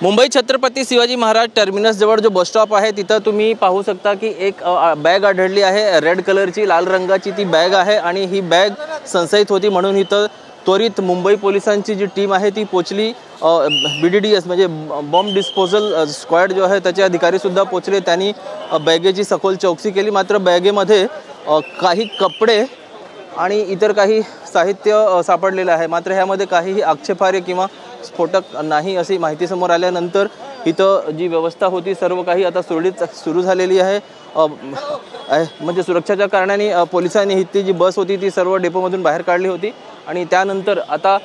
Mumbai Chhatrapati Shivaji Maharaj terminus जवळ जो bus stop आहे तिथं तुम्ही पाहू शकता की एक बॅग आढळली आहे। रेड कलरची लाल रंगाची ती बॅग आहे आणि ही बॅग संशयित होती म्हणून इथं त्वरित मुंबई पोलिसांची जी टीम आहे ती पोचली। BDDS म्हणजे बॉम्ब डिस्पोजल स्क्वॉड जो आहे त्याचे अधिकारी सुद्धा पोचले। त्यांनी बॅगेची सखोल चौकशी केली, मात्र बॅगेमध्ये काही कपडे आणि इतर काही साहित्य सापडलेलं आहे। मात्र ह्यामध्ये काहीही आक्षेपार्ह किंवा स्फोटक नाही अशी माहिती समोर आल्यानंतर इथं जी व्यवस्था होती सर्व काही आता सुरळीत सुरू झालेली आहे। म्हणजे सुरक्षेच्या कारणाने पोलिसांनी ही जी बस होती ती सर्व डेपोमधून बाहेर काढली होती आणि त्यानंतर आता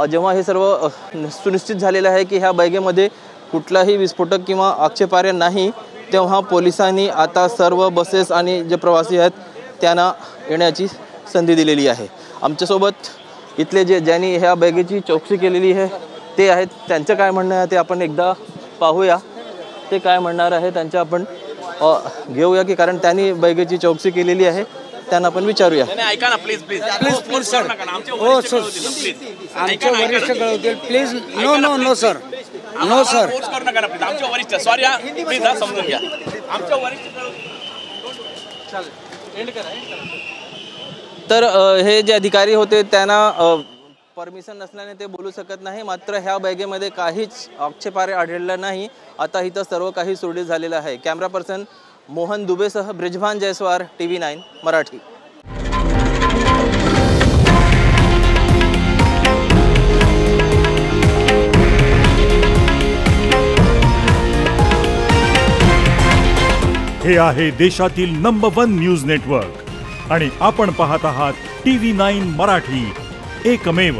जेव्हा हे सर्व सुनिश्चित झालेलं आहे की ह्या बॅगेमध्ये कुठलाही विस्फोटक किंवा आक्षेपार्ह नाही, तेव्हा पोलिसांनी आता सर्व बसेस आणि जे प्रवासी आहेत त्यांना येण्याची संधी दिलेली आहे। आमच्यासोबत इथले ज्यांनी ह्या बॅगेची चौकशी केलेली आहे ते आहेत, त्यांचं काय म्हणणं आहे ते आपण एकदा पाहूया। ते काय म्हणणार आहे त्यांच्या आपण घेऊया की कारण त्यांनी बॅगेची चौकशी केलेली आहे, त्यांना आपण विचारूया। ऐका ना please please please please sir, हो सर, आमचे वरिष्ठ कळवतील please. No no no sir, no sir, force करू नका ना प्लीज। आमचे वरिष्ठ सॉरी प्लीज समजून घ्या। आमचे वरिष्ठ तर हे जे अधिकारी होते त्यांना परमिशन नसल्याने ते बोलू शकत नाही, मात्र ह्या बॅगेमध्ये काहीच आक्षेपार्ह आढळलं नाही। आता इथं सर्व काही सुरळीत झालेलं आहे। कॅमेरा पर्सन मोहन दुबेसह ब्रिजभान जयस्वार, TV9 मराठी। हे आहे देशातील नंबर 1 न्यूज नेटवर्क आणि आपण पाहत आहात TV9 मराठी, एकमेव।